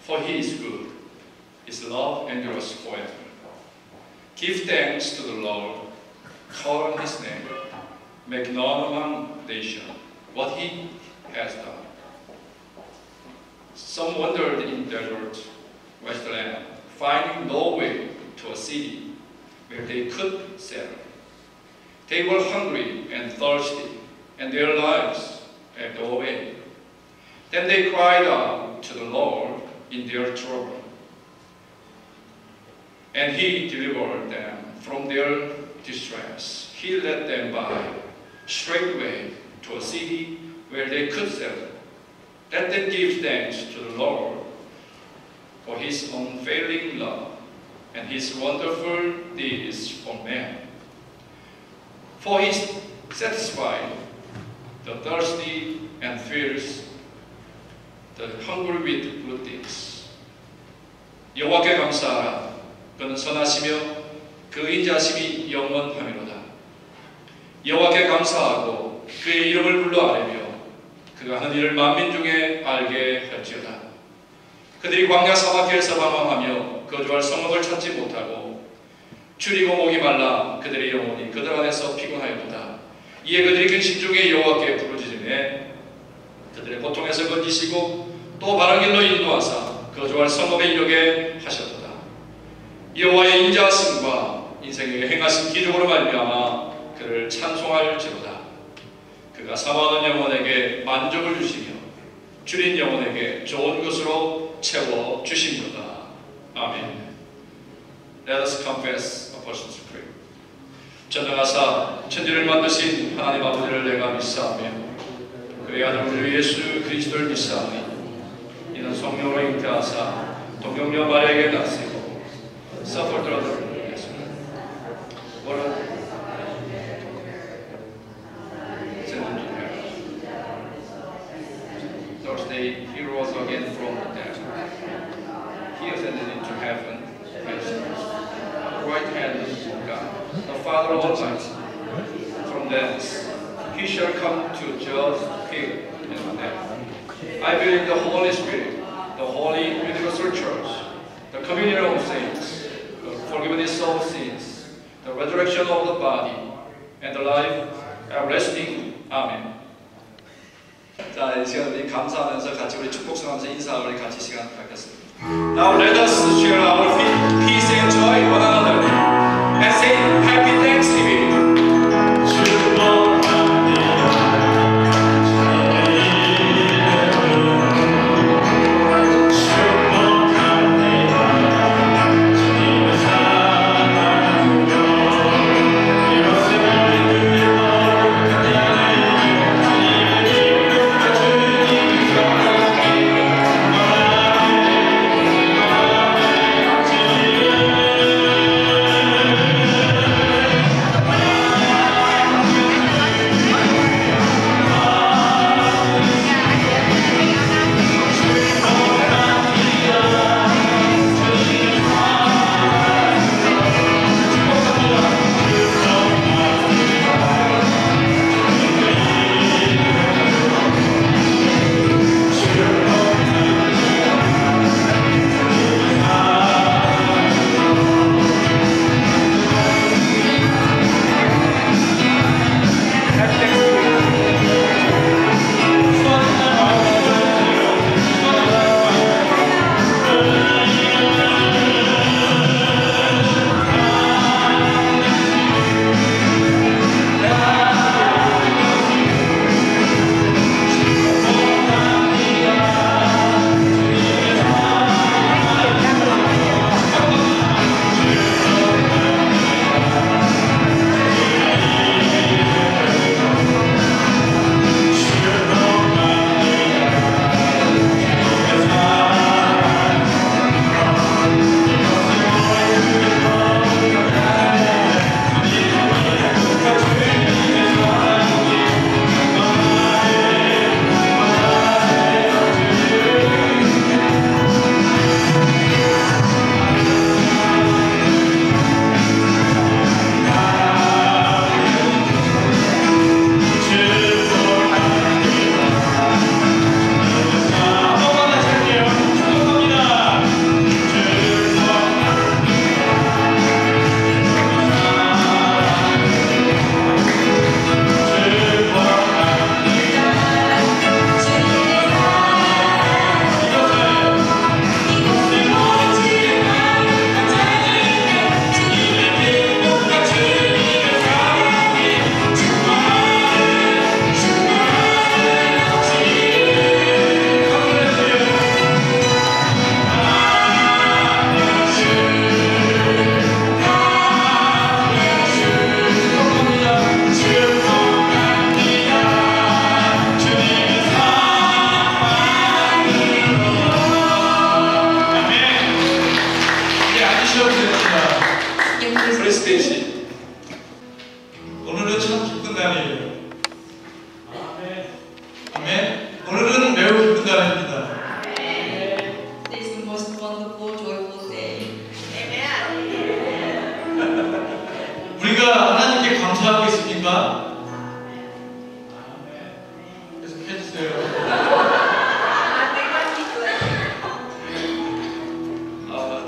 for He is good. His love endures forever. Give thanks to the Lord, call on His name, make known among nations what He has done. Some wandered in desert wasteland, finding no way to a city where they could settle. They were hungry and thirsty, and their lives ebbed away. Then they cried out to the Lord in their trouble, and He delivered them from their distress. He led them by straightway to a city where they could settle. Let them give thanks to the Lord for His unfailing love and His wonderful deeds for men. For He satisfies the thirsty and fills the hungry with good things. 여호와께 감사하라. 그는 선하시며 그 인자심이 영원하미로다. 여호와께 감사하고 그의 이름을 불러 아뢰며 그가 하는 일을 만민 중에 알게 할지어다. 그들이 광야 사막길에서 방황하며 거주할 성읍을 찾지 못하고 줄이고 목이 말라 그들의 영혼이 그들 안에서 피곤하였도다. 이에 그들이 근심 중에 여호와께 부르짖으매 그들의 고통에서 건지시고 또 바른 길로 인도하사 거주할 성읍에 이르게 하셨도다. 여호와의 인자하심과 인생에게 행하신 기적으로 말미암아 그를 찬송할지로다. 그가 사모하는 영혼에게 만족을 주시며 줄인 영혼에게 좋은 것으로 채워 주십니다. 아멘. Let us confess Apostles' Creed. 전능하사 천지를 만드신 하나님 아버지를 내가 믿사오며 그의 아들 우리 예수 그리스도를 믿사오니 이는 성령으로 잉태하사 동정녀 마리아에게 나시고 suffered under Thursday he rose again from the dead. He ascended into heaven and at the right hand of God, the Father Almighty. From thence he shall come to judge the king and the dead. I believe in the Holy Spirit, the Holy Universal Church, the communion of saints, the forgiveness of sins, the resurrection of the body, and the life everlasting. Amen. 자, 이 시간 우리 감사하면서 같이 우리 축복성하면서 인사하고 우리 같이 시간 갖겠습니다. Now let us share our peace and joy one another and say Happy Thanksgiving.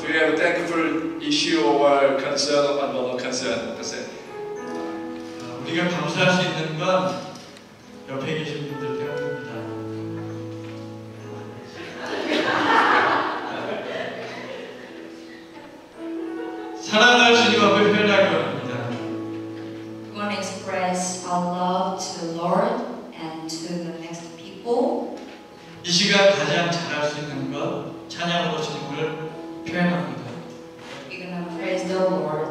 we have a thankful issue or concern or no concern. That's it. 우리가 감사할 수 있는 건 옆에 계신 분들 때문입니다. 사랑할 주님 앞에 표현하기 원합니다. We want to express our love to the Lord and to the next people. 이 시간 가장 잘할 수 있는 것 찬양으로 주님을 표현합니다. We're going to praise the Lord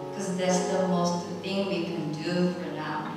because that's the most thing we can do for now.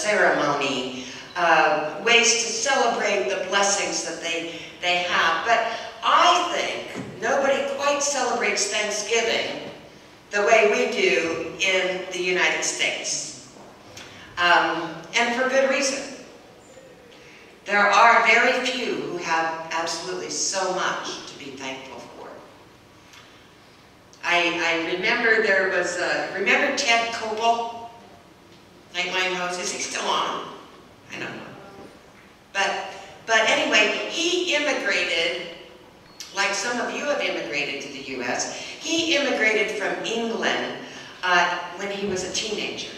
ceremony, ways to celebrate the blessings that they have. But I think nobody quite celebrates Thanksgiving the way we do in the United States. And for good reason. There are very few who have absolutely so much to be thankful for. I remember there was remember Ted Koppel? Nightline host, is he still on? I don't know. But anyway, he immigrated, like some of you have immigrated to the U.S. He immigrated from England when he was a teenager.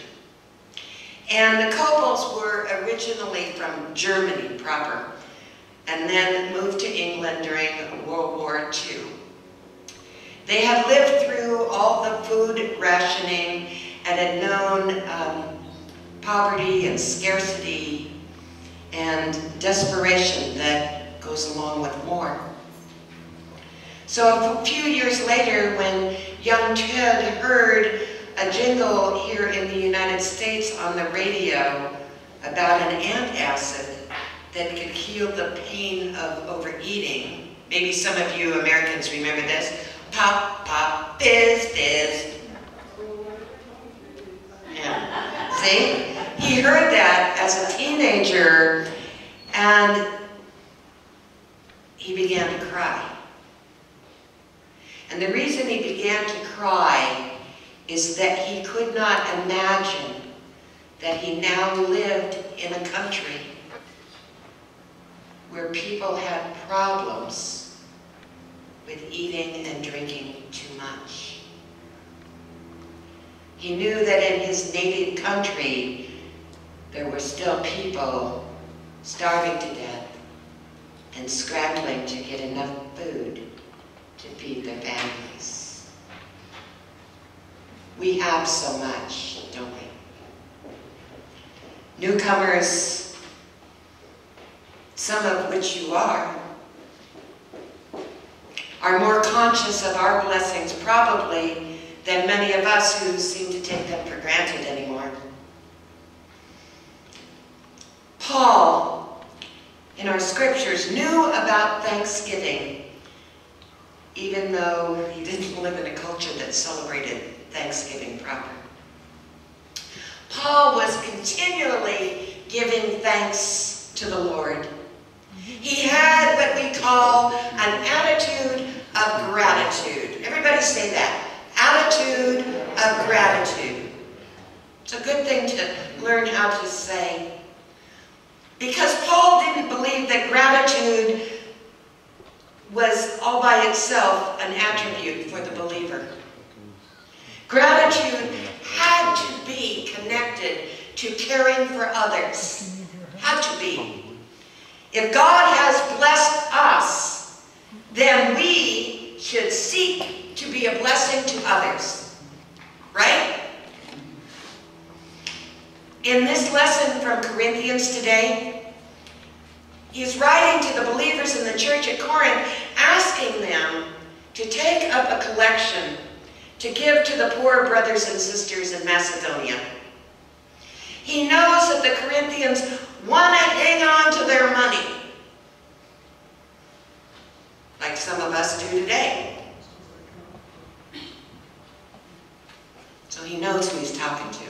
And the Koppels were originally from Germany proper, and then moved to England during World War II. They had lived through all the food rationing and had known poverty and scarcity and desperation that goes along with war. So a few years later, when young Ted heard a jingle here in the United States on the radio about an antacid that could heal the pain of overeating. Maybe some of you Americans remember this. Pop, pop, fizz, fizz. Yeah. See? He heard that as a teenager and he began to cry. And the reason he began to cry is that he could not imagine that he now lived in a country where people had problems with eating and drinking too much. He knew that in his native country there were still people starving to death and scrambling to get enough food to feed their families. We have so much, don't we? Newcomers, some of which you are more conscious of our blessings probably than many of us who seem to take them for granted anymore. Paul, in our scriptures, knew about Thanksgiving, even though he didn't live in a culture that celebrated Thanksgiving proper. Paul was continually giving thanks to the Lord. He had what we call an attitude of gratitude. Everybody say that. Attitude of gratitude. It's a good thing to learn how to say. Because Paul didn't believe that gratitude was all by itself an attribute for the believer. Gratitude had to be connected to caring for others. Had to be. If God has blessed us, then we should seek to be a blessing to others. Right? In this lesson from Corinthians today, he's writing to the believers in the church at Corinth, asking them to take up a collection to give to the poor brothers and sisters in Macedonia. He knows that the Corinthians want to hang on to their money, like some of us do today. So he knows who he's talking to.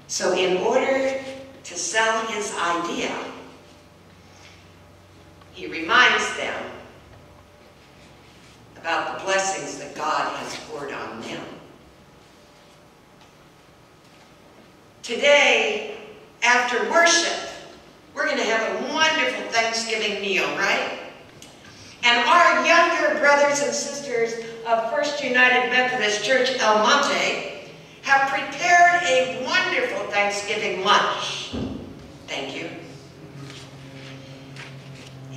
So in order to sell his idea, he reminds them about the blessings that God has poured on them. Today, after worship, we're going to have a wonderful Thanksgiving meal, right? And our younger brothers and sisters of First United Methodist Church El Monte have prepared a wonderful Thanksgiving lunch. Thank you.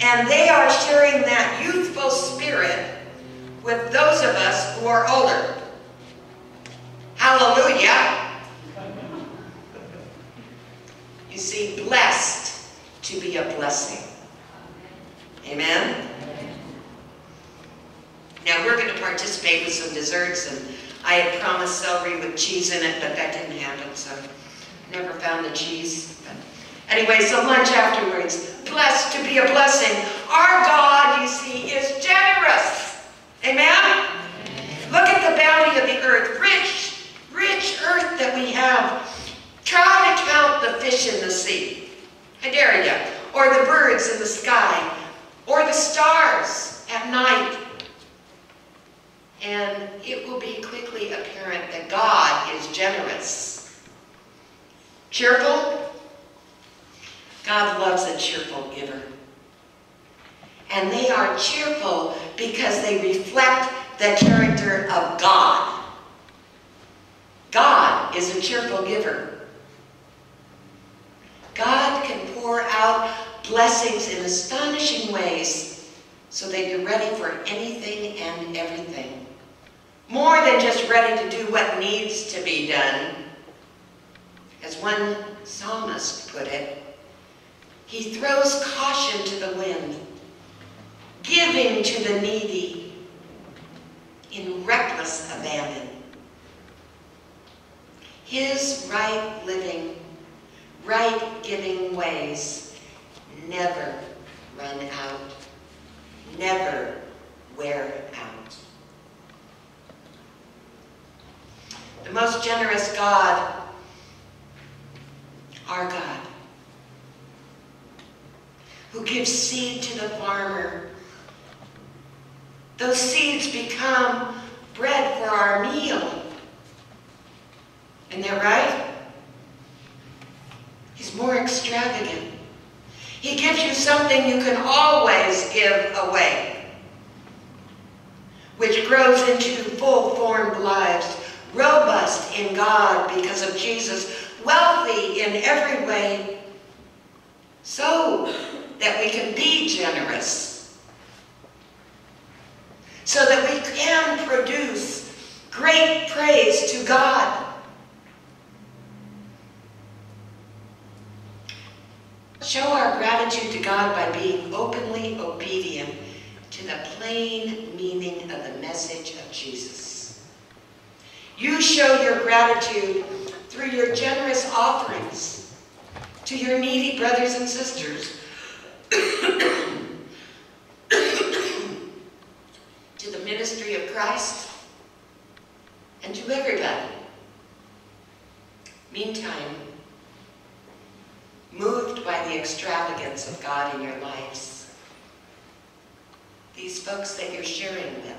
And they are sharing that youthful spirit with those of us who are older. Hallelujah. You see, blessed to be a blessing. Amen? Now we're going to participate with some desserts, and I had promised celery with cheese in it, but that didn't happen, so Never found the cheese. But anyway, so lunch afterwards. Blessed to be a blessing. Our God, you see, is generous. Amen? Look at the bounty of the earth. Rich, rich earth that we have. Try to count the fish in the sea. I dare you. Or the birds in the sky. Or the stars at night. And it will be quickly apparent that God is generous. Cheerful? God loves a cheerful giver. And they are cheerful because they reflect the character of God. God is a cheerful giver. God can pour out blessings in astonishing ways so that you're ready for anything and everything. More than just ready to do what needs to be done. As one psalmist put it, he throws caution to the wind, giving to the needy in reckless abandon. His right living, right giving ways never run out, never wear out. The most generous God, our God, who gives seed to the farmer. Those seeds become bread for our meal. Isn't that right? He's more extravagant. He gives you something you can always give away, which grows into full-formed lives, robust in God because of Jesus, wealthy in every way, so that we can be generous, so that we can produce great praise to God. Show our gratitude to God by being openly obedient to the plain meaning of the message of Jesus. You show your gratitude through your generous offerings to your needy brothers and sisters, to the ministry of Christ, and to everybody. Meantime, moved by the extravagance of God in your lives, these folks that you're sharing with,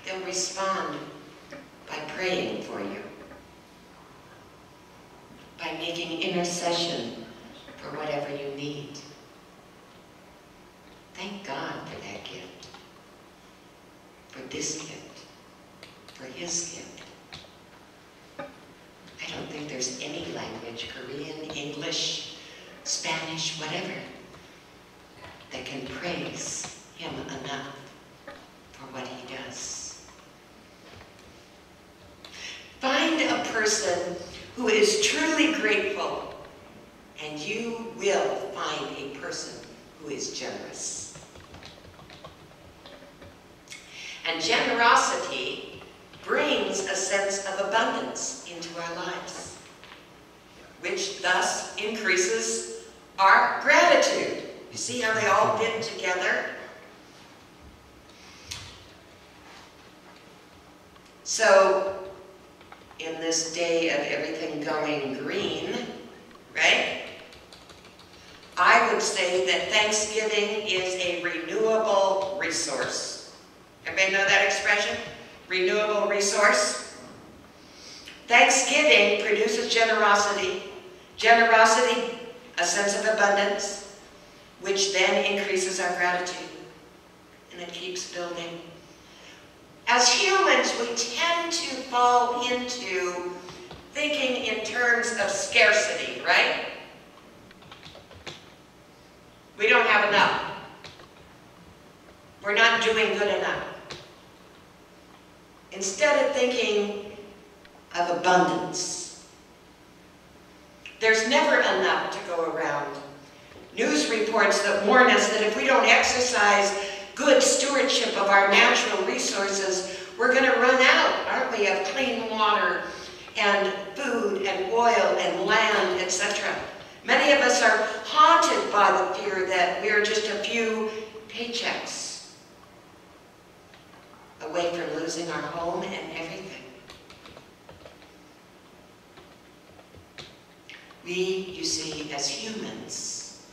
they'll respond by praying for you, by making intercession for whatever you need. Thank God for that gift, for this gift, for His gift. I don't think there's any language, Korean, English, Spanish, whatever, that can praise Him enough for what He does. Find a person who is truly grateful, and you will find a person who is generous. And generosity brings a sense of abundance into our lives, which thus increases our gratitude. You see how they all fit together? So, in this day of everything going green, right? I would say that Thanksgiving is a renewable resource. Everybody know that expression? Renewable resource. Thanksgiving produces generosity. Generosity, a sense of abundance, which then increases our gratitude. And it keeps building. As humans, we tend to fall into thinking in terms of scarcity, right? We don't have enough. We're not doing good enough. Instead of thinking of abundance. There's never enough to go around. News reports that warn us that if we don't exercise good stewardship of our natural resources, we're going to run out, aren't we, of clean water and food and oil and land, etc. Many of us are haunted by the fear that we're just a few paychecks away from losing our home and everything. We, you see, as humans,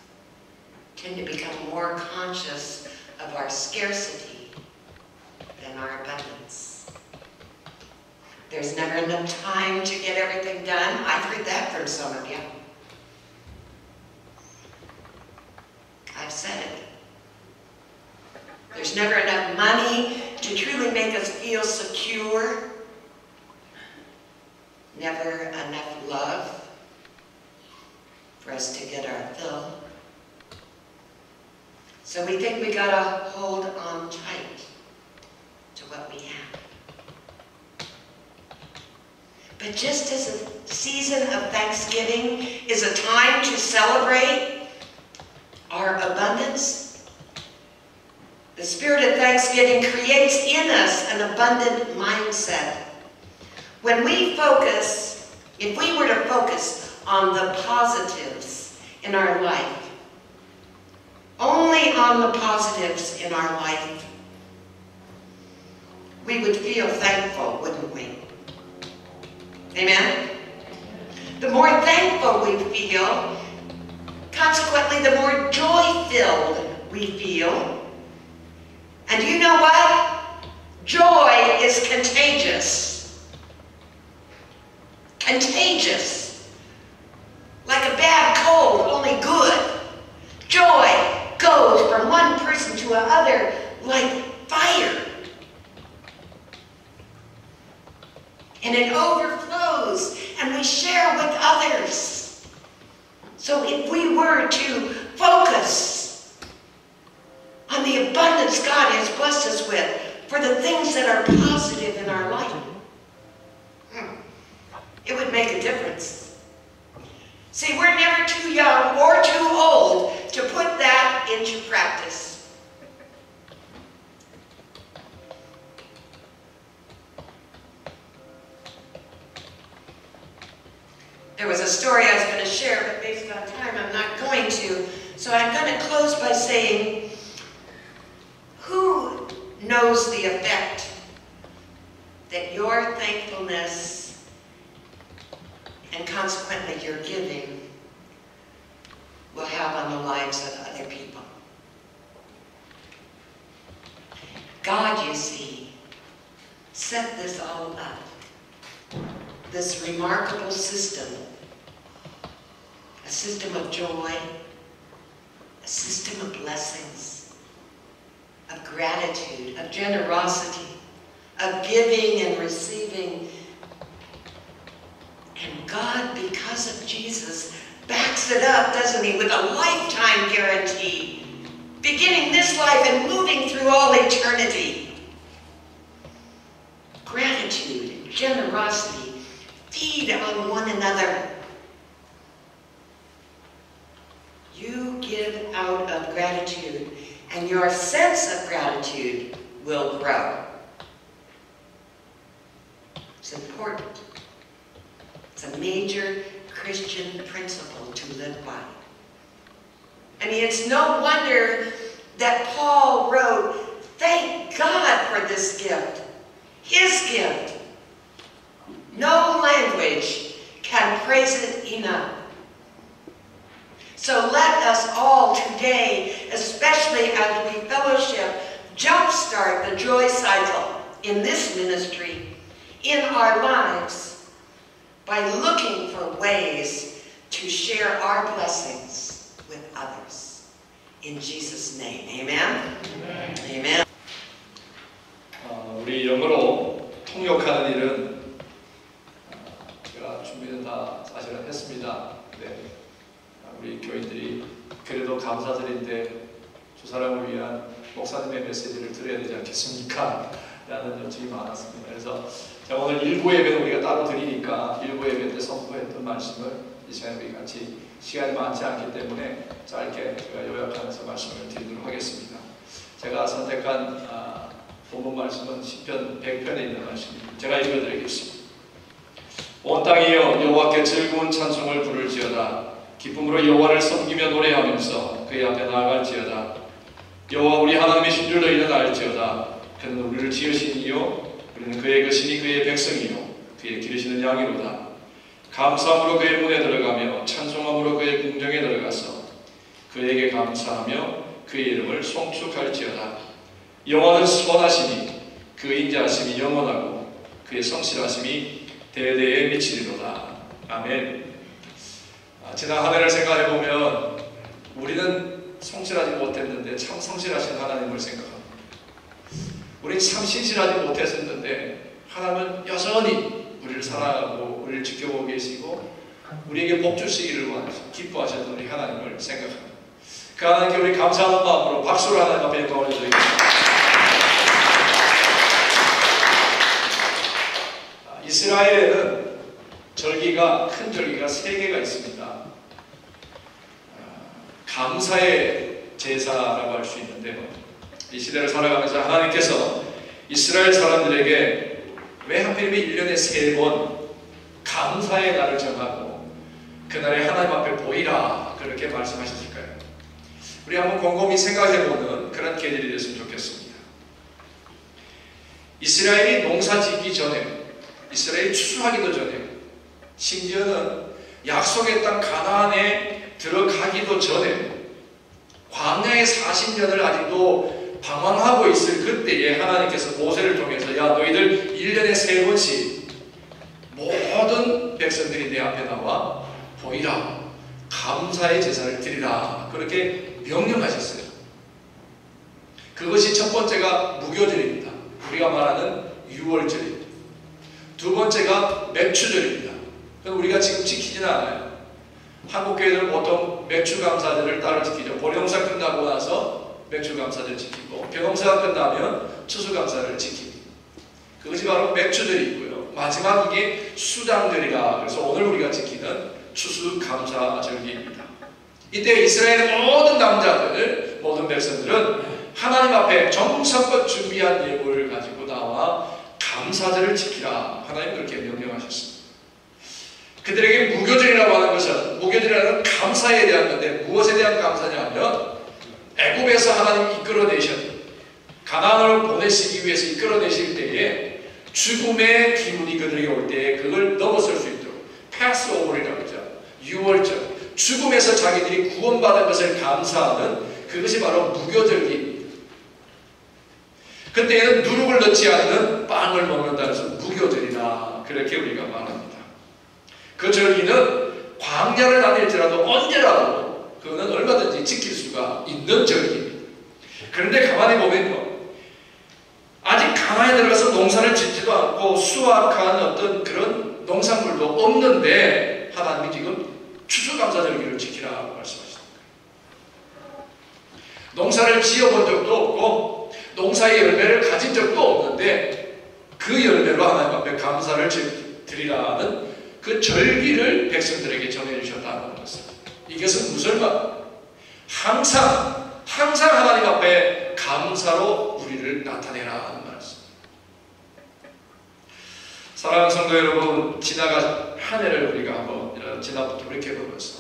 tend to become more conscious of our scarcity than our abundance. There's never enough time to get everything done. I've heard that from some of you. I've said it. There's never enough money to truly make us feel secure. Never enough love for us to get our fill. So we think we gotta hold on tight to what we have. But just as a season of Thanksgiving is a time to celebrate our abundance, the spirit of Thanksgiving creates in us an abundant mindset. When we focus, if we were to focus on the positives in our life, only on the positives in our life, we would feel thankful, wouldn't we? Amen? The more thankful we feel, consequently, the more joy-filled we feel. And you know what? Joy is contagious. Contagious. Like a bad cold, only good. Joy goes from one person to another like fire. And it overflows, and we share with others. So if we were to focus on the abundance God has blessed us with for the things that are positive in our life, it would make a difference. See, we're never too young or too old to put that into practice. There was a story I was going to share, but based on time, I'm not going to. So I'm going to close by saying, who knows the effect that your thankfulness and consequently your giving will have on the lives of other people? God, you see, set this all up. This remarkable system, a system of joy, a system of blessings, of gratitude, of generosity, of giving and receiving. And God, because of Jesus, backs it up, doesn't he, with a lifetime guarantee, beginning this life and moving through all eternity. Gratitude and generosity feed on one another. You give out of gratitude, and your sense of gratitude will grow. It's important. It's a major Christian principle to live by. I mean, it's no wonder that Paul wrote, "Thank God for this gift," his gift. No language can praise it enough. So let us all today, especially as we fellowship, jumpstart the joy cycle in this ministry, in our lives, by looking for ways to share our blessings with others. In Jesus' name, amen? Amen. Amen. 우리 영어로 통역하는 일은 제가 준비는 다 사실은 했습니다. 네. 우리 교인들이 그래도 감사드린데 두 사람을 위한 목사님의 메시지를 드려야 되지 않겠습니까? 라는 요청이 많았습니다. 그래서 자, 오늘 일부 예배는 우리가 따로 드리니까 일부 예배 때 선포했던 말씀을 이 시간에 우리 같이 시간이 많지 않기 때문에 짧게 제가 요약하면서 말씀을 드리도록 하겠습니다. 제가 선택한 본문 말씀은 시편 100편에 있는 말씀입니다. 제가 읽어드리겠습니다. 온 땅이여 여호와께 즐거운 찬송을 부를지어다. 기쁨으로 여호와를 섬기며 노래하면서 그의 앞에 나아갈지어다. 여호와 우리 하나님이신 줄 너희는 알지어다. 그는 우리를 지으신 이요 우리는 그의 것이니 그의 백성이요 그의 기르시는 양이로다. 감사함으로 그의 문에 들어가며 찬송함으로 그의 궁정에 들어가서 그에게 감사하며 그의 이름을 송축할지어다. 여호와는 선하시니 그 인자하심이 영원하고 그의 성실하심이 대대에 미치리로다. 아멘. 지난 한 해를 생각해보면 우리는 성실하지 못했는데 참 성실하신 하나님을 생각합니다. 우리는 참 신실하지 못했었는데 하나님은 여전히 우리를 사랑하고 우리를 지켜보고 계시고 우리에게 복 주시기를 기뻐하셨던 우리 하나님을 생각합니다. 그 하나님께 우리 감사하는 마음으로 박수로 하나님 앞에 영광을 드리겠습니다. 이스라엘에는 절기가 큰 절기가 3개가 있습니다. 감사의 제사라고 할 수 있는데요. 이 시대를 살아가면서 하나님께서 이스라엘 사람들에게 왜 하필이면 1년에 3번 감사의 날을 정하고 그날에 하나님 앞에 보이라 그렇게 말씀하셨을까요? 우리 한번 곰곰이 생각해보는 그런 계절이 됐으면 좋겠습니다. 이스라엘이 농사 짓기 전에, 이스라엘이 추수하기도 전에, 심지어는 약속의 땅 가나안에 들어가기도 전에 광야의 40년을 아직도 방황하고 있을 그때에 하나님께서 모세를 통해서 야 너희들 1년에 3번씩 모든 백성들이 내 앞에 나와 보이라 감사의 제사를 드리라 그렇게 명령하셨어요. 그것이 첫 번째가 무교절입니다. 우리가 말하는 유월절입니다. 두 번째가 맥추절입니다. 우리가 지금 지키지는 않아요. 한국 교회들은 보통 맥추감사절을 따로 지키죠. 보리농사 끝나고 나서 맥추감사절 지키고 벼농사가 끝나면 추수감사를 지킵니다. 그것이 바로 맥추절이고요. 마지막 이게 수당절이라 그래서 오늘 우리가 지키는 추수감사절기입니다. 이때 이스라엘의 모든 남자들, 모든 백성들은 하나님 앞에 정성껏 준비한 예물을 가지고 나와 감사절을 지키라 하나님 그렇게 명령하셨습니다. 그들에게 무교절이라고 하는 것은 무교절이라는 감사에 대한 건데 무엇에 대한 감사냐면 애굽에서 하나님이 이끌어내셨던 가나안을 보내시기 위해서 이끌어내실 때에 죽음의 기운이 그들에게 올 때에 그걸 넘어설 수 있도록 패스오버이라고 하죠. 유월절 죽음에서 자기들이 구원받은 것을 감사하는 그것이 바로 무교절기입니다. 그때에는 누룩을 넣지 않는 빵을 먹는다 해서 무교절이다 그렇게 우리가 말합니다. 그 절기는 광야를 다닐지라도 언제라도 그거는 얼마든지 지킬 수가 있는 절기입니다. 그런데 가만히 보면요, 아직 가나안에 들어가서 농사를 짓지도 않고 수확한 어떤 그런 농산물도 없는데 하나님이 지금 추수감사절기를 지키라고 말씀하시는 거예요. 농사를 지어본 적도 없고 농사의 열매를 가진 적도 없는데 그 열매로 하나님 앞에 감사를 드리라는 그 절기를 백성들에게 정해주셨다는 것입니다. 이것은 무슨 말? 항상 하나님 앞에 감사로 우리를 나타내라는 말씀입니다. 사랑하는 성도 여러분, 지나간 한 해를 우리가 한번 지나부터 돌이켜보면서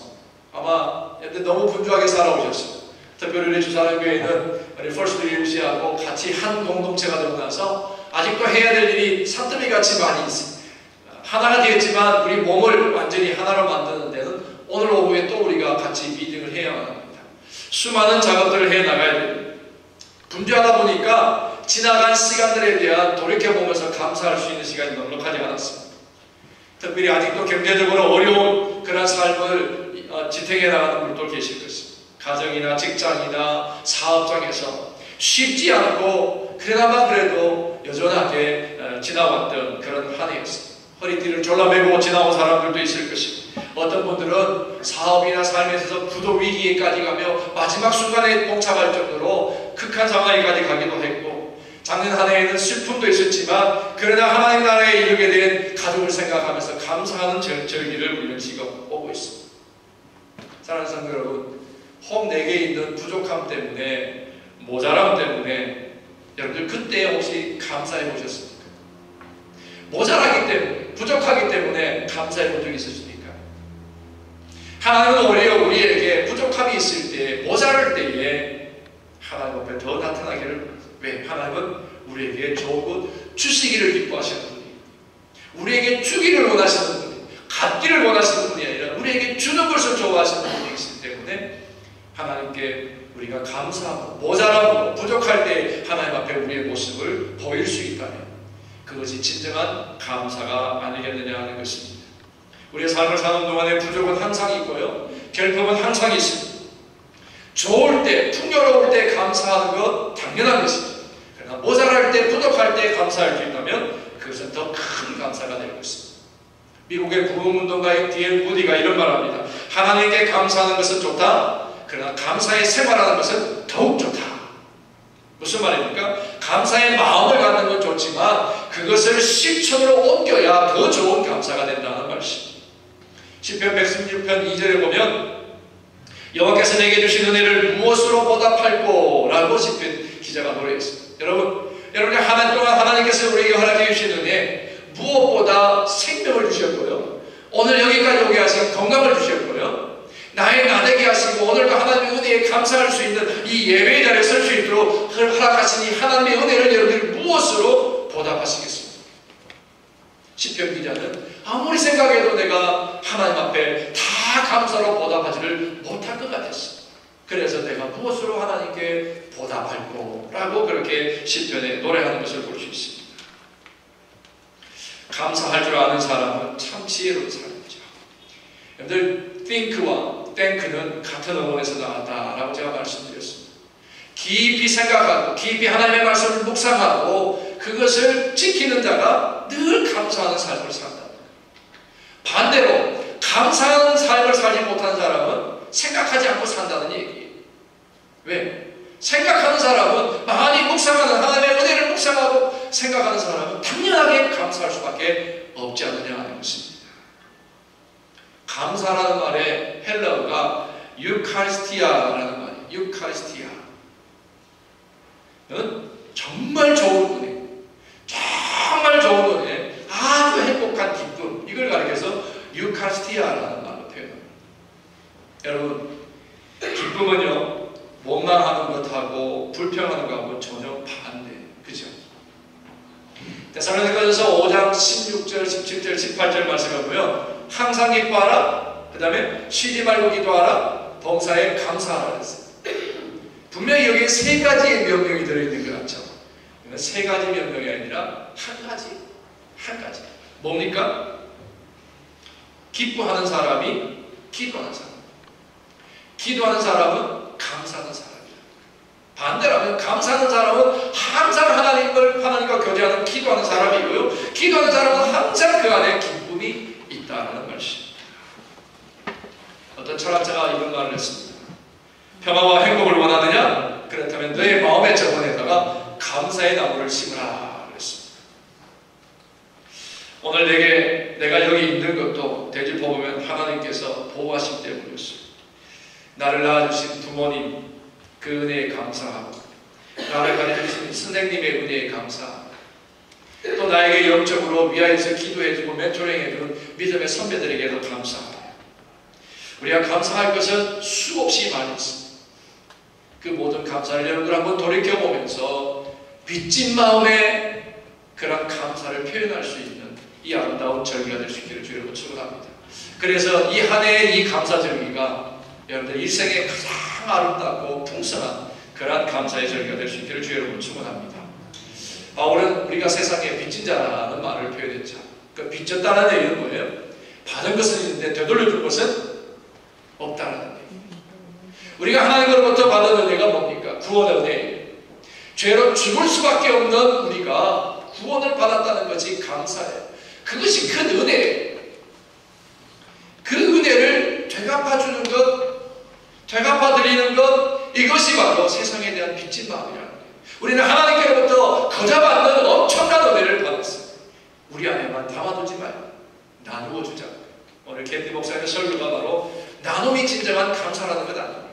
아마 너무 분주하게 살아오셨어요. 특별히 우리 주사랑교회는 우리 퍼스트 리우시하고 같이 한 공동체가 되고 나서 아직도 해야 될 일이 산더미 같이 많이 있습니다. 하나가 되었지만 우리 몸을 완전히 하나로 만드는 데는 오늘 오후에 또 우리가 같이 미팅을 해야 합니다. 수많은 작업들을 해나가야 됩니다. 분주하다 보니까 지나간 시간들에 대한 돌이켜보면서 감사할 수 있는 시간이 넉넉하지 않았습니다. 특별히 아직도 경제적으로 어려운 그런 삶을 지탱해 나가는 분들도 계실 것입니다. 가정이나 직장이나 사업장에서 쉽지 않고 그나마 그래도 여전하게 지나왔던 그런 한 해였습니다. 허리띠를 졸라매고 지나온 사람들도 있을 것입니다. 어떤 분들은 사업이나 삶에 있어서 부도 위기에까지 가며 마지막 순간에 봉착할 정도로 극한 상황에까지 가기도 했고 작년 한 해에는 슬픔도 있었지만 그러나 하나님 나라에 이르게 된 가족을 생각하면서 감사하는 절기를 우리는 지금 보고 있습니다. 사랑하는 성도 여러분, 홈 4개 있는 부족함 때문에 모자람 때문에 여러분들 그때 혹시 감사해 보셨습니까? 모자라기 때문에 부족하기 때문에 감사해 본 적이 있으십니까? 하나님은 오히려 우리에게 부족함이 있을 때, 모자랄 때에 하나님 앞에 더 나타나기를, 왜? 하나님은 우리에게 좋은 것 주시기를 기뻐하시는 분이, 우리에게 주기를 원하시는 분이, 갖기를 원하시는 분이 아니라 우리에게 주는 것을 좋아하시는 분이시기 때문에 하나님께 우리가 감사하고 모자라고 부족할 때 하나님 앞에 우리의 모습을 보일 수 있다면 그것이 진정한 감사가 아니겠느냐 하는 것입니다. 우리의 삶을 사는 동안에 부족은 항상 있고요, 결핍은 항상 있습니다. 좋을 때, 풍요로울 때 감사하는 것 당연한 것입니다. 그러나 모자랄 때, 부족할 때 감사할 수 있다면 그것은 더 큰 감사가 될 것입니다. 미국의 부흥운동가인 D.L. 무디가 이런 말합니다. 하나님께 감사하는 것은 좋다. 그러나 감사의 생활하는 것은 더욱 좋다. 무슨 말입니까? 감사의 마음을 갖는 건 좋지만 그것을 실천으로 옮겨야 더 좋은 감사가 된다는 말씀입니다. 시편 116편 2절에 보면 여호와께서 내게 주신 은혜를 무엇으로 보답할꼬? 라고 시편 기자가 노래했습니다. 여러분이 한 해 동안 하나님께서 우리에게 허락해 주신 은혜, 무엇보다 생명을 주셨고요, 오늘 여기까지 오게 하신 건강을 주셨고요, 나의 나되게 하시고 오늘도 하나님의 은혜에 감사할 수 있는 이 예배의 자리에 설 수 있도록 허락하신 이 하나님의 은혜를 여러분들이 무엇으로 보답하시겠습니까? 시편 기자는 아무리 생각해도 내가 하나님 앞에 다 감사로 보답하지를 못할 것 같았어. 그래서 내가 무엇으로 하나님께 보답할꼬? 라고 그렇게 시편에 노래하는 것을 볼 수 있습니다. 감사할 줄 아는 사람은 참 지혜로운 사람이죠. 여러분들 think와 thank는 같은 어원에서 나왔다라고 제가 말씀드렸습니다. 깊이 생각하고 깊이 하나님의 말씀을 묵상하고 그것을 지키는 자가 늘 감사하는 삶을 산다. 반대로 감사하는 삶을 살지 못한 사람은 생각하지 않고 산다는 얘기예요. 왜? 생각하는 사람은 많이 묵상하는, 하나님의 은혜를 묵상하고 생각하는 사람은 당연하게 감사할 수밖에 없지 않느냐 하는 것입니다. 감사라는 말의 헬라어가 유카리스티아라는 말이에요. 유카리스티아는 정말 좋은 은혜, 정말 좋은 은혜, 아주 행복한 기쁨, 이걸 가리켜서 유카리스티아라는 말로 표현합니다. 여러분, 기쁨은요, 원망하는 것하고 불평하는 것하고 전혀 반대, 그죠? 데살로니가전서 5장 16절, 17절, 18절 말씀을 보면 항상 기뻐하라, 그 다음에 쉬지 말고 기도하라, 범사에 감사하라 그랬어요. 분명히 여기에 세 가지의 명령이 들어있는 것 같죠? 세 가지 명령이 아니라 한 가지. 뭡니까? 기뻐하는 사람이 기도하는 사람, 기도하는 사람은 감사하는 사람이다. 반대로 하면 감사하는 사람은 항상 하나님과 교제하는 기도하는 사람이고요, 기도하는 사람은 항상 그 안에 기쁨이 있다는 말씀입니다. 어떤 철학자가 이런 말을 했습니다. 평화와 행복을 원하느냐? 그렇다면 너의 마음의 저번에다가 감사의 나무를 심으라 그랬습니다. 오늘 내가 여기 있는 것도 되짚어보면 하나님께서 보호하신 때문이었습니다. 나를 낳아주신 부모님 그 은혜에 감사하고, 나를 가르쳐주신 선생님의 은혜에 감사하고, 또 나에게 영적으로 위하여서 기도해주고 멘토링해주는 믿음의 선배들에게도 감사합니다. 우리가 감사할 것은 수없이 많이 있습니다. 그 모든 감사를 여러분들 한번 돌이켜보면서 빚진 마음에 그런 감사를 표현할 수 있는 이 아름다운 절기가 될 수 있기를 주의 이름으로 축원합니다. 그래서 이 한 해의 이 감사 절기가 여러분들 일생에 가장 아름답고 풍성한 그러한 감사의 절기가 될 수 있기를 주의 이름으로 축원합니다. 바울은 우리가 세상에 빚진 자라는 말을 표현했죠. 그 빚졌다는 얘기는 뭐예요? 받은 것은 있는데 되돌려줄 것은 없다는 얘기예요. 우리가 하나님으로부터 받은 은혜가 뭡니까? 구원의 은혜예요. 죄로 죽을 수밖에 없는 우리가 구원을 받았다는 것이 감사예요. 그것이 큰 은혜예요. 그 은혜를 되갚아주는 것, 되갚아드리는 것, 이것이 바로 세상에 대한 빚진 마음이라는 거예요. 우리는 하나님께로부터 거저받는 엄청난 은혜를 받았어요. 우리 안에만 담아두지 말고 나누어 주자. 오늘 캔디 목사님의 설교가 바로 나눔이 진정한 감사라는 것 아닙니까?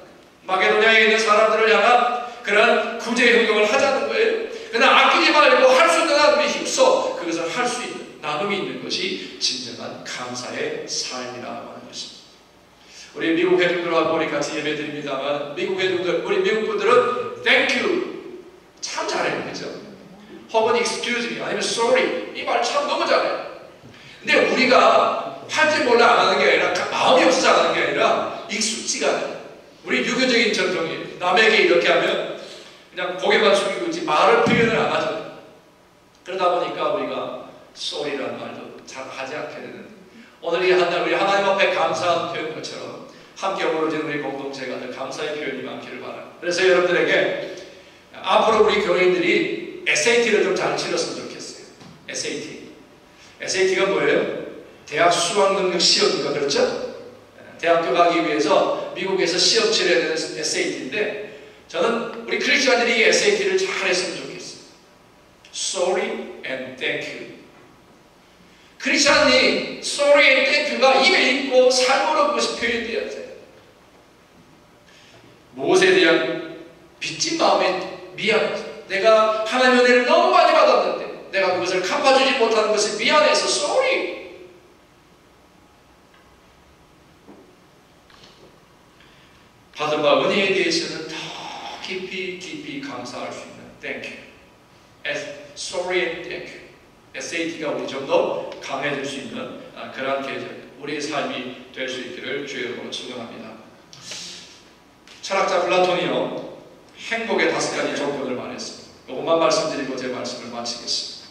마게도냐에 있는 사람들을 향한 그런 구제 행동을 하자는 거예요. 그러나 아끼지 말고 할 수 있는 한 우리 힘써 그것을 할 수 있는 나눔의 나눔이 있는 것이 진정한 감사의 삶이라고 하는 것입니다. 우리 미국 회중들하고 우리 같이 예배 드립니다만 미국 회중들, 우리 미국 분들은 Thank you 참 잘해요, 그죠? 혹은 Excuse me 아니면 Sorry 이 말 참 너무 잘해요. 근데 우리가 할지 몰라 안 하는 게 아니라 마음이 없어서 안 하는 게 아니라 익숙지가 않아요. 우리 유교적인 전통이 남에게 이렇게 하면 그냥 고개만 숙이고 있지 말을 표현을 안 하죠. 그러다 보니까 우리가 Sorry라는 말도 잘 하지 않게 되는 오늘 이 한 날 우리 하나님 앞에 감사한 표현 것처럼 함께 어우러진 우리 공동체가 늘 감사의 표현이 많기를 바랍니다. 그래서 여러분들에게 앞으로 우리 교인들이 SAT를 좀 잘 치렀으면 좋겠어요. SAT가 뭐예요? 대학 수학 능력 시험인가 그렇죠? 대학교 가기 위해서 미국에서 시험 치러야 되는 SAT인데 저는 우리 크리스천들이 이 SAT를 잘 했으면 좋겠어요. Sorry and thank you. 크리스천이 Sorry and thank you가 입에 있고 삶으로 그것이 표현되어야 돼요. 무엇에 대한 빚진 마음에 미안. 내가 하나님의 은혜를 너무 많이 받았는데 내가 그것을 갚아주지 못하는 것에 미안해서 Sorry. 받은 바 은혜에 대해서는 더 깊이 감사할 수 있는 Thank you. Sorry and thank you. SAT가 우리 좀 더 강해질 수 있는 그러한 계절, 우리의 삶이 될 수 있기를 주의 이름으로 축원합니다. 철학자 플라톤이요 행복의 5가지 조건을 말했습니다. 이것만 말씀드리고 제 말씀을 마치겠습니다.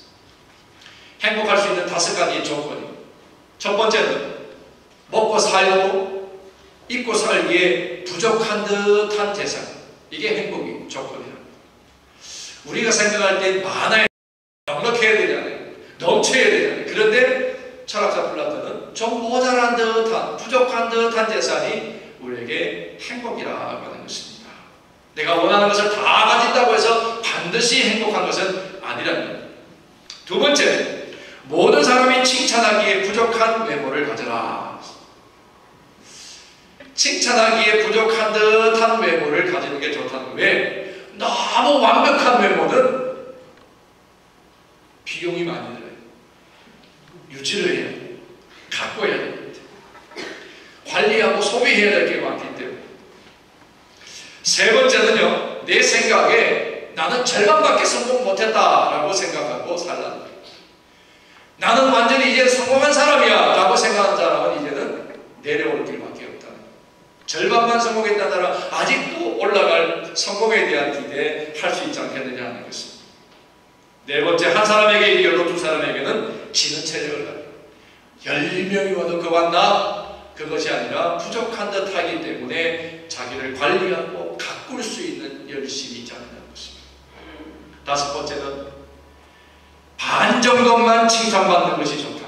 행복할 수 있는 5가지 조건이 첫 번째는 먹고 살고 입고 살기에 부족한 듯한 재산. 이게 행복의 조건이랍니다. 우리가 생각할 때 많아야 넉넉해야 되잖아요. 넘쳐야 되잖아요. 그런데 철학자 플라톤은 좀 모자란 듯한 부족한 듯한 재산이 우리에게 행복이라고 하는 것입니다. 내가 원하는 것을 다 가진다고 해서 반드시 행복한 것은 아니라는 겁니다. 두 번째, 모든 사람이 칭찬하기에 부족한 외모를 가져라. 칭찬하기에 부족한 듯한 외모를 가지는 게 좋다는 거예요. 너무 완벽한 외모는 비용이 많이 들어요. 유지를 해야 돼요. 가꿔야 됩니다. 관리하고 소비해야 될 게 많기 때문에. 세 번째는요, 내 생각에 나는 절반밖에 성공 못했다라고 생각하고 살라는 거예요. 나는 완전히 이제 성공한 사람이야 라고 생각하는 사람은 이제는 내려오는 길밖에 없다는 거예요. 절반만 성공했다는 사람은 아직도 올라갈 성공에 대한 기대할 수 있지 않겠느냐 하는 것입니다. 네 번째, 한 사람에게 이겨도 두 사람에게는 지는 체력을 가져요. 10명이 와도 그와 나 그것이 아니라 부족한 듯 하기 때문에 자기를 관리하고 가꿀 수 있는 열심이 있지 않느냐는 것입니다. 다섯 번째는 반 정도만 칭찬받는 것이 좋다.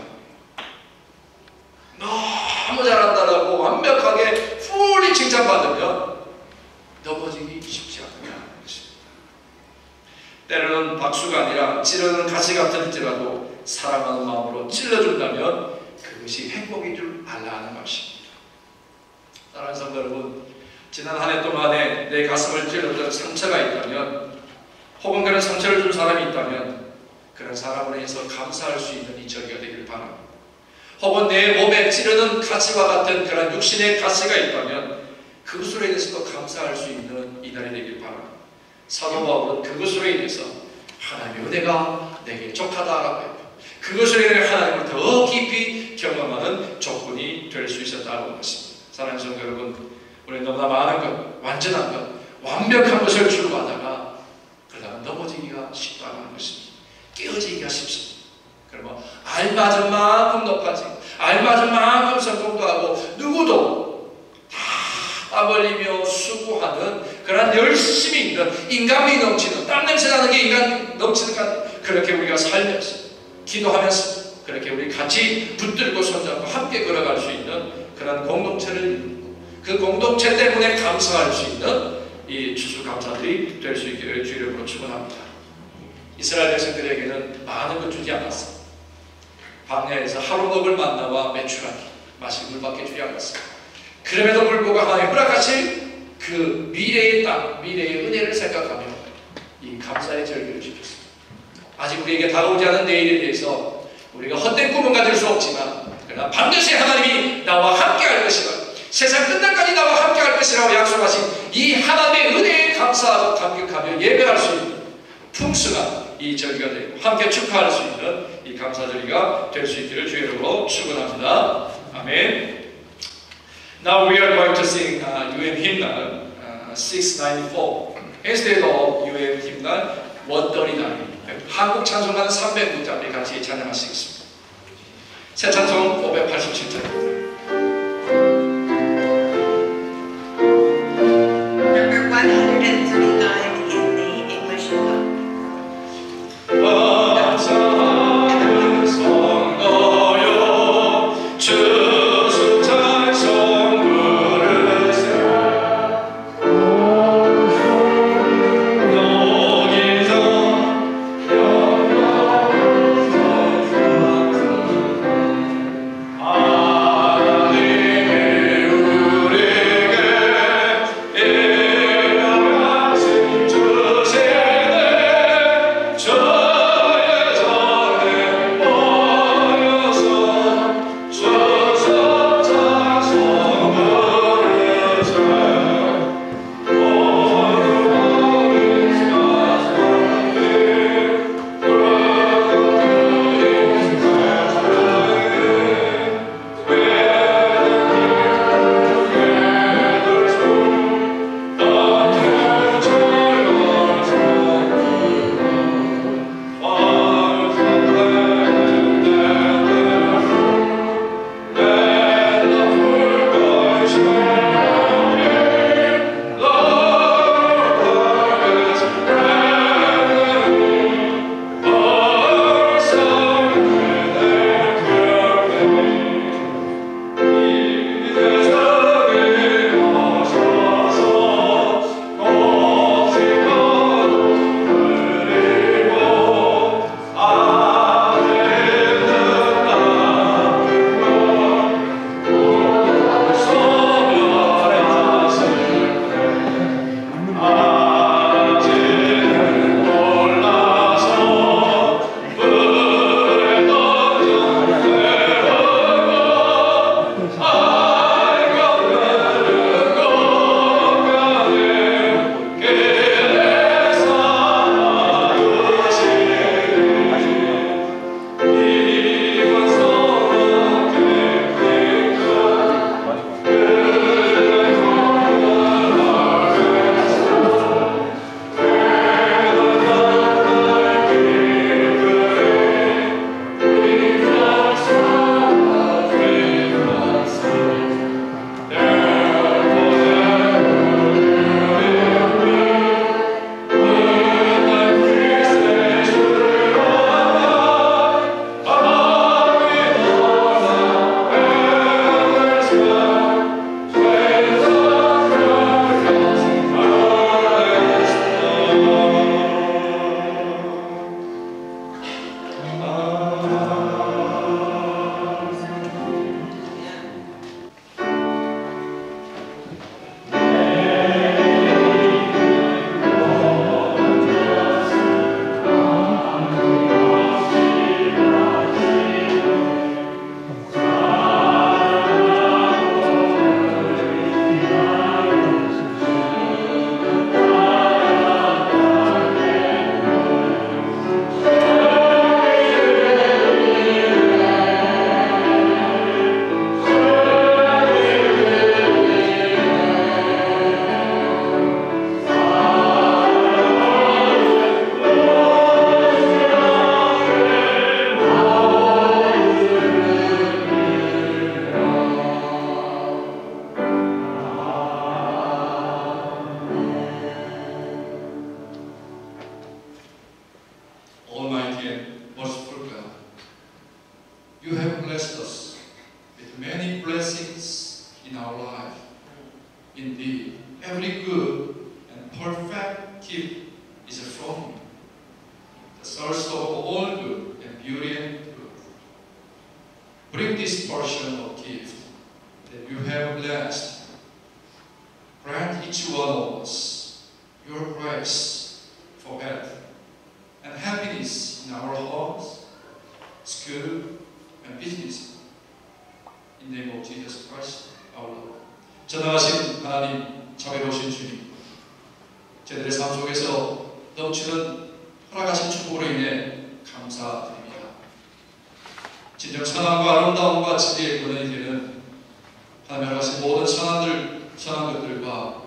너무 잘한다라고 완벽하게 풀리 칭찬받으면 넘어지기 쉽지 않다는 것입니다. 때로는 박수가 아니라 찌르는 가시 같을지라도 사랑하는 마음으로 찔러준다면 그것이 행복인 줄 알라는 것입니다. 사랑하는 성도 여러분, 지난 한 해 동안에 내 가슴을 찔렀던 상처가 있다면 혹은 그런 상처를 준 사람이 있다면 그런 사람으로 인해서 감사할 수 있는 이 절기가 되기를 바랍니다. 혹은 내 몸에 찌르는 가시와 같은 그런 육신의 가시가 있다면 그것으로 인해서도 감사할 수 있는 이날이 되기를 바랍니다. 사도 바울은 그것으로 인해서 하나님의 은혜가 내게 족하다라고 해요. 그것으로 인해 하나님을 더 깊이 경험하는 조건이 될 수 있었다고 하는 것입니다. 사랑하는 성도 여러분, 우리는 너무나 많은 것, 완전한 것, 완벽한 것을 추구하다가 그러다가 넘어지기가 쉽다고 하는 것입니다. 깨어지기가 쉽습니다. 그러면 알맞은 만큼 높아지고 알맞은 만큼 성공도 하고 누구도 다 땀 흘리며 수고하는 그런 열심히 있는 인간미 넘치는 땀 냄새 나는 게 인간 넘치는 것, 그렇게 우리가 살면서 기도하면서 그렇게 우리 같이 붙들고 손잡고 함께 걸어갈 수 있는 그런 공동체를 이루고 그 공동체 때문에 감사할 수 있는 이 추수감사들이 될 수 있기를 주의 이름으로 축원합니다. 이스라엘 백성들에게는 많은 것 주지 않았습니다. 광야에서 하루 먹을 만나와 메추라기, 마실 물밖에 주지 않았습니다. 그럼에도 불구하고 하나님 허락하실 그 미래의 땅, 미래의 은혜를 생각하며 이 감사의 절기를 지켰습니다. 아직 우리에게 다가오지 않은 내일에 대해서 우리가 헛된 꿈은 가질 수 없지만 그러나 반드시 하나님이 나와 함께 할 것이라, 세상 끝날까지 나와 함께 할 것이라고 약속하신 이 하나님의 은혜에 감사하고 감격하며 예배할 수 있는 풍성한 이 절기가 되고 함께 축하할 수 있는 이 감사절기가 될 수 있기를 주의 이름으로 축원합니다. 아멘. Now we are going to sing UN hymnal 694 instead of UN hymnal 139. 한국 찬송가는 300문자 같이 찬양하시겠습니다. 새 찬송 587장. Number 139 in the English book. 감사하는 성도여 주승 찬송 부르세 여기서 하나님의 우리에게 일하신 주시네 저의 전에 모여서 주서 찬송 부르세 You have blessed us with many blessings in our life. Indeed, every good and perfect gift is from you, the source of all good and beauty and truth. Bring this portion of gift that you have blessed. Grant each one of us your grace for health and happiness in our homes, school, and business. In the name of Jesus Christ, our Lord. 전능하신 하나님, 자비로우신 주님, 저희들의 삶 속에서 넘치는 허락하신 축복으로 인해 감사드립니다. 진정 선함과 아름다움과 진리의 근원이 되는 하나님 허락하신 모든 선한 것들과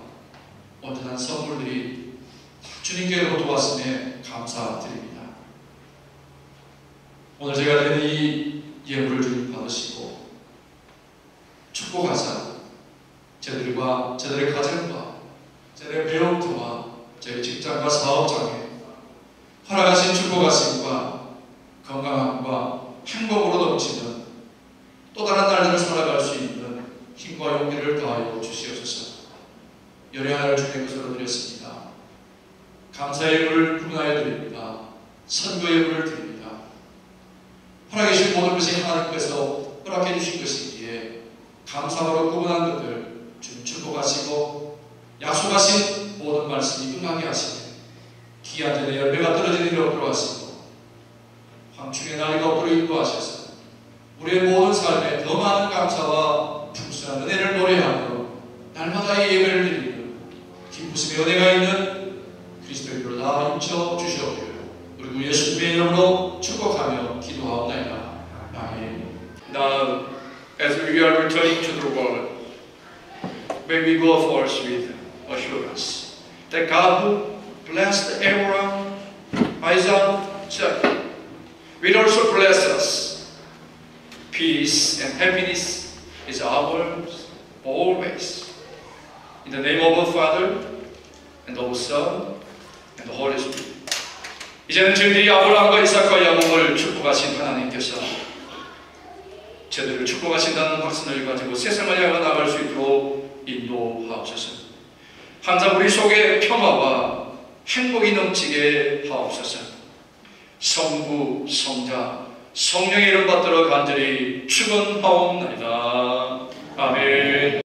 온전한 선물들이 주님께로부터 왔음에 감사드립니다. 오늘 제가 드리는 이 예물을 주님 받으시고 축복하사 저희들과 저희들의 가정과 저희들의 배움터와 저희 직장과 사업장에 허락하신 축복하심과 건강함과 행복으로 넘치는 또 다른 날들을 살아갈 수 있는 힘과 용기를 더하여 주시옵소서. 열애하나를 주님의 것으로 드렸습니다. 감사의 예물을 구분하여 드립니다. 선교의 예물을 드립니다. 허락해 주신 모든 것이 하나님께서 허락해 주신 것이기에 감사로 구분한 것들 주님 축복하시고 약속하신 모든 말씀이 응하게 하시고 귀한 전에 열매가 떨어지는 일이 없도록 하시고 황충의 나이가 없도록 인도하셔서 우리의 모든 삶에 더 많은 감사와 풍성한 은혜를 노래하며 날마다 이 예배를 드리는 기쁘심의 은혜가 있는 그리스도의 이름으로 다 인쳐 주시옵기를 우리 구 예수님의 이름으로 축복하며 기도하옵나이다. 아멘. Now, as we are returning to the world, may we go forth with assurance that God who blessed Abraham, Isaac, Jacob, will also bless us. Peace and happiness is ours always. In the name of the Father, and of the Son, and the Holy Spirit. 이제는 저희들이 아브라함과 이삭과 야곱을 축복하신 하나님께서 저희들을 축복하신다는 확신을 가지고 세상을 향해 나갈 수 있도록 인도하옵소서. 항상 우리 속에 평화와 행복이 넘치게 하옵소서. 성부, 성자, 성령의 이름 받들어 간절히 축원하옵나이다. 아멘.